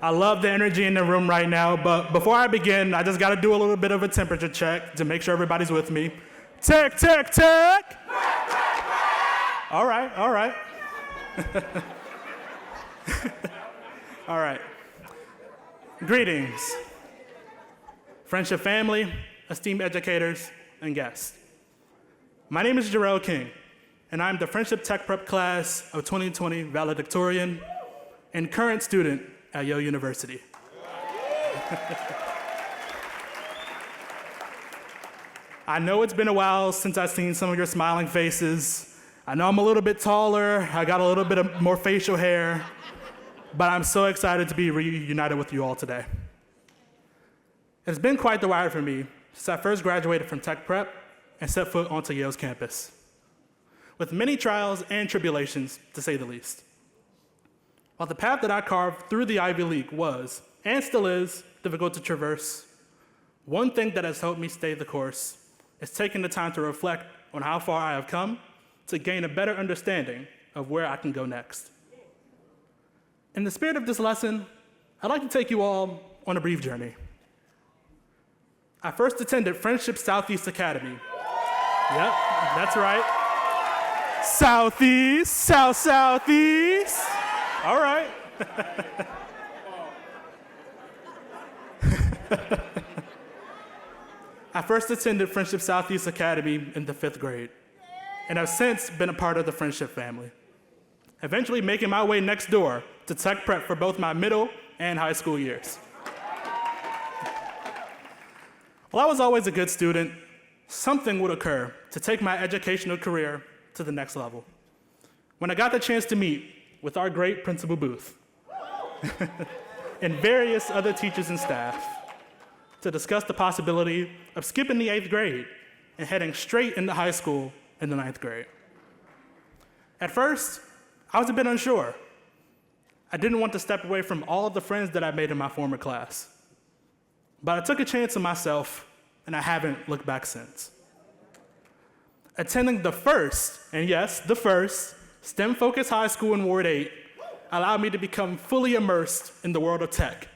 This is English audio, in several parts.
I love the energy in the room right now, but before I begin, I just got to do a little bit of a temperature check to make sure everybody's with me. Check, check, check. All right, all right. All right. Greetings, Friendship family, esteemed educators, and guests. My name is Jerell King, and I'm the Friendship Tech Prep class of 2020 valedictorian and current student at Yale University. I know it's been a while since I've seen some of your smiling faces. I know I'm a little bit taller, I got a little bit of more facial hair, but I'm so excited to be reunited with you all today. It's been quite the ride for me since I first graduated from Tech Prep and set foot onto Yale's campus, with many trials and tribulations, to say the least. While the path that I carved through the Ivy League was, and still is, difficult to traverse, one thing that has helped me stay the course is taking the time to reflect on how far I have come to gain a better understanding of where I can go next. In the spirit of this lesson, I'd like to take you all on a brief journey. I first attended Friendship Southeast Academy. Yep, that's right. Southeast, Southeast. All right. I first attended Friendship Southeast Academy in the 5th grade, and have since been a part of the Friendship family, eventually making my way next door to Tech Prep for both my middle and high school years. While I was always a good student, something would occur to take my educational career to the next level. When I got the chance to meet with our great Principal Booth and various other teachers and staff to discuss the possibility of skipping the 8th grade and heading straight into high school in the 9th grade. At first, I was a bit unsure. I didn't want to step away from all of the friends that I made in my former class. But I took a chance on myself, and I haven't looked back since. Attending the first, and yes, the first, STEM-focused high school in Ward 8 allowed me to become fully immersed in the world of tech,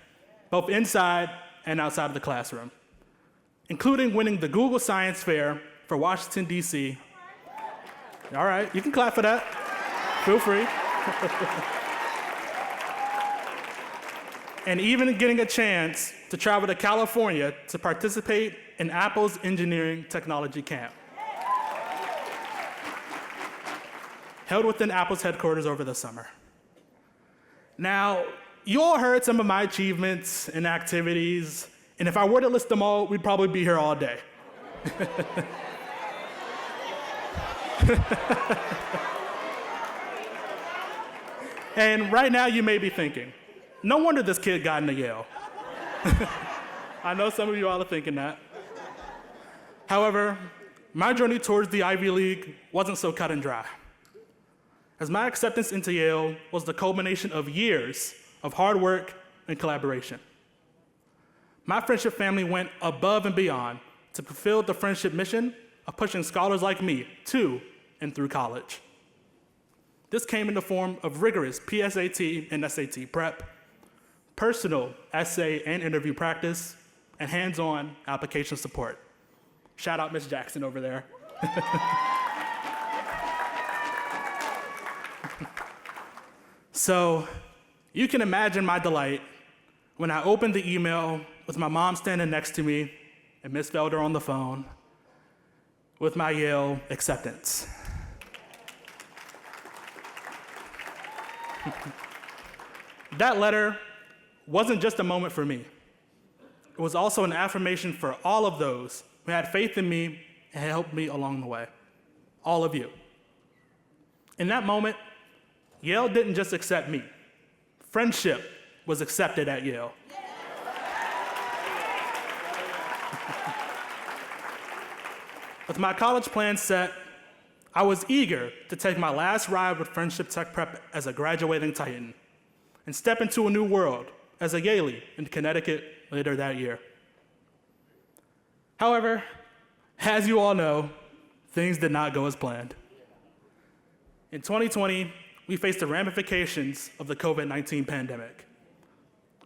both inside and outside of the classroom, including winning the Google Science Fair for Washington, D.C. All right, you can clap for that. Feel free. And even getting a chance to travel to California to participate in Apple's Engineering Technology Camp, held within Apple's headquarters over the summer. Now, you all heard some of my achievements and activities, and if I were to list them all, we'd probably be here all day. And right now you may be thinking, no wonder this kid got into Yale. I know some of you all are thinking that. However, my journey towards the Ivy League wasn't so cut and dry, as my acceptance into Yale was the culmination of years of hard work and collaboration. My friendship family went above and beyond to fulfill the friendship mission of pushing scholars like me to and through college. This came in the form of rigorous PSAT and SAT prep, personal essay and interview practice, and hands-on application support. Shout out Ms. Jackson over there. So you can imagine my delight when I opened the email with my mom standing next to me and Ms. Felder on the phone with my Yale acceptance. That letter wasn't just a moment for me. It was also an affirmation for all of those who had faith in me and helped me along the way. All of you. In that moment, Yale didn't just accept me. Friendship was accepted at Yale. With my college plans set, I was eager to take my last ride with Friendship Tech Prep as a graduating Titan and step into a new world as a Yalie in Connecticut later that year. However, as you all know, things did not go as planned. In 2020, we faced the ramifications of the COVID-19 pandemic,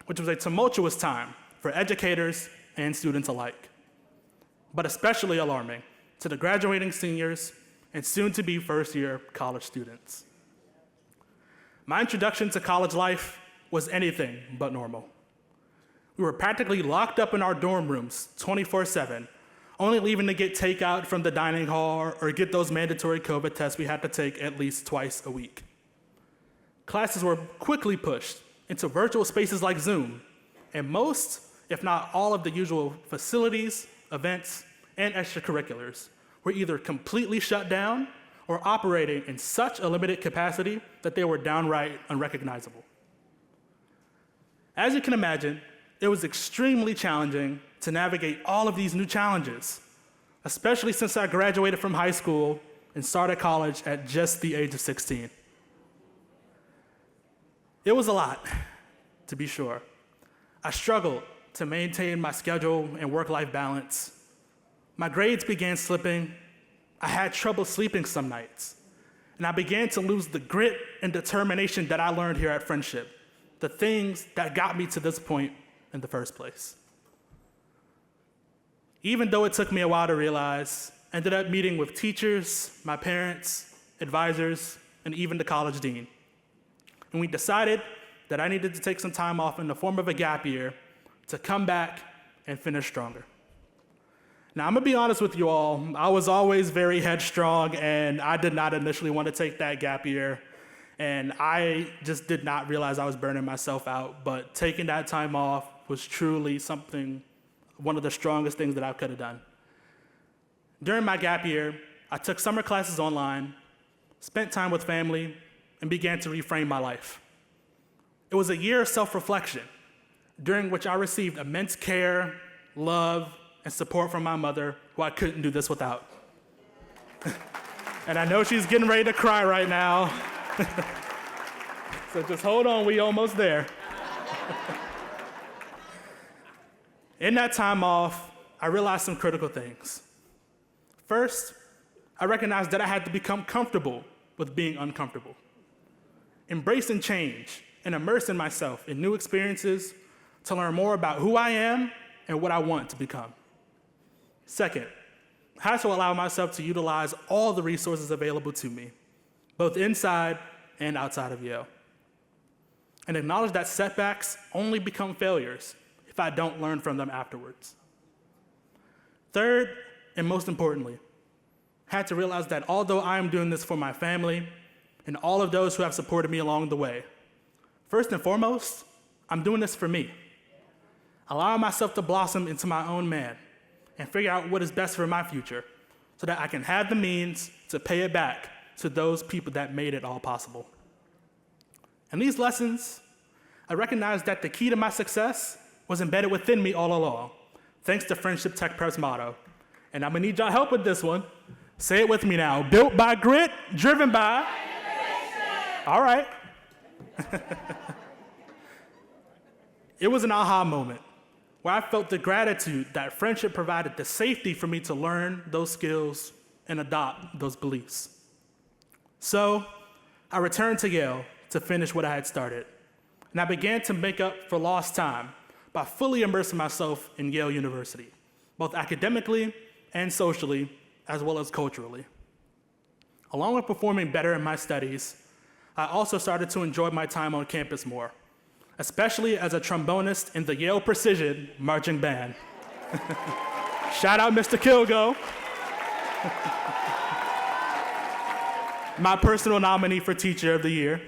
which was a tumultuous time for educators and students alike, but especially alarming to the graduating seniors and soon-to-be first-year college students. My introduction to college life was anything but normal. We were practically locked up in our dorm rooms 24/7, only leaving to get takeout from the dining hall or get those mandatory COVID tests we had to take at least twice a week. Classes were quickly pushed into virtual spaces like Zoom, and most, if not all of the usual facilities, events, and extracurriculars were either completely shut down or operating in such a limited capacity that they were downright unrecognizable. As you can imagine, it was extremely challenging to navigate all of these new challenges, especially since I graduated from high school and started college at just the age of 16. It was a lot, to be sure. I struggled to maintain my schedule and work-life balance. My grades began slipping. I had trouble sleeping some nights. And I began to lose the grit and determination that I learned here at Friendship, the things that got me to this point in the first place. Even though it took me a while to realize, I ended up meeting with teachers, my parents, advisors, and even the college dean. And we decided that I needed to take some time off in the form of a gap year to come back and finish stronger. Now, I'm gonna be honest with you all, I was always very headstrong and I did not initially want to take that gap year. And I just did not realize I was burning myself out, but taking that time off was truly one of the strongest things that I could have done. During my gap year, I took summer classes online, spent time with family, and began to reframe my life. It was a year of self-reflection, during which I received immense care, love, and support from my mother, who I couldn't do this without. And I know she's getting ready to cry right now. So just hold on, we almost there. In that time off, I realized some critical things. First, I recognized that I had to become comfortable with being uncomfortable, embracing change and immersing myself in new experiences to learn more about who I am and what I want to become. Second, I had to allow myself to utilize all the resources available to me, both inside and outside of Yale, and acknowledge that setbacks only become failures if I don't learn from them afterwards. Third, and most importantly, I had to realize that although I am doing this for my family and all of those who have supported me along the way, first and foremost, I'm doing this for me, allowing myself to blossom into my own man and figure out what is best for my future so that I can have the means to pay it back to those people that made it all possible. And these lessons, I recognized that the key to my success was embedded within me all along, thanks to Friendship Tech Prep's motto. And I'm gonna need y'all help with this one. Say it with me now. Built by grit, driven by innovation. All right. It was an aha moment where I felt the gratitude that Friendship provided the safety for me to learn those skills and adopt those beliefs. So I returned to Yale to finish what I had started, and I began to make up for lost time by fully immersing myself in Yale University, both academically and socially, as well as culturally. Along with performing better in my studies, I also started to enjoy my time on campus more, especially as a trombonist in the Yale Precision Marching Band. Shout out Mr. Kilgo. My personal nominee for Teacher of the Year.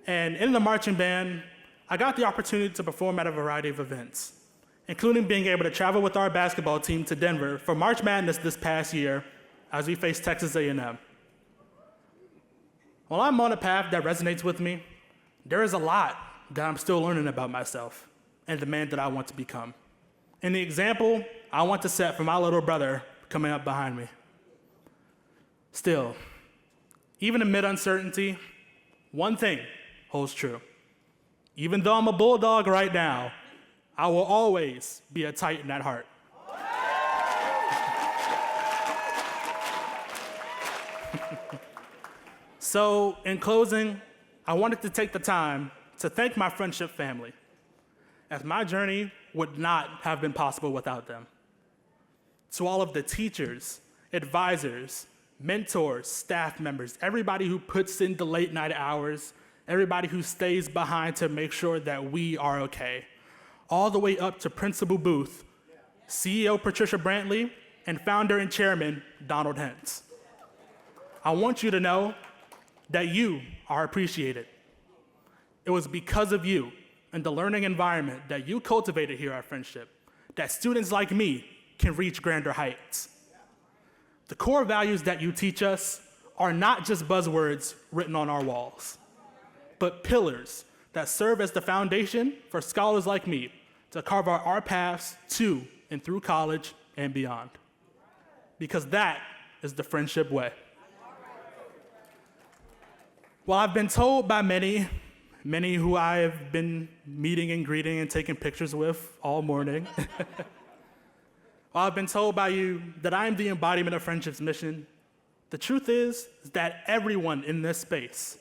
And in the marching band, I got the opportunity to perform at a variety of events, including being able to travel with our basketball team to Denver for March Madness this past year as we faced Texas A&M. While I'm on a path that resonates with me, there is a lot that I'm still learning about myself and the man that I want to become, and the example I want to set for my little brother coming up behind me. Still, even amid uncertainty, one thing holds true. Even though I'm a bulldog right now, I will always be a Titan at heart. So, in closing, I wanted to take the time to thank my friendship family, as my journey would not have been possible without them. To all of the teachers, advisors, mentors, staff members, everybody who puts in the late night hours, everybody who stays behind to make sure that we are okay, all the way up to Principal Booth, CEO Patricia Brantley, and founder and chairman Donald Hentz. I want you to know that you are appreciated. It was because of you and the learning environment that you cultivated here at Friendship that students like me can reach grander heights. The core values that you teach us are not just buzzwords written on our walls, but pillars that serve as the foundation for scholars like me to carve out our paths to and through college and beyond. Because that is the Friendship way. Well, I've been told by many who I have been meeting and greeting and taking pictures with all morning, while I've been told by you that I am the embodiment of Friendship's mission, the truth is that everyone in this space,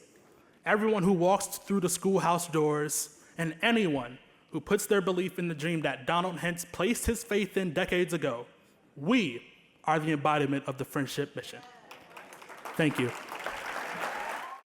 everyone who walks through the schoolhouse doors, and anyone who puts their belief in the dream that Donald Hentz placed his faith in decades ago, we are the embodiment of the Friendship mission. Thank you.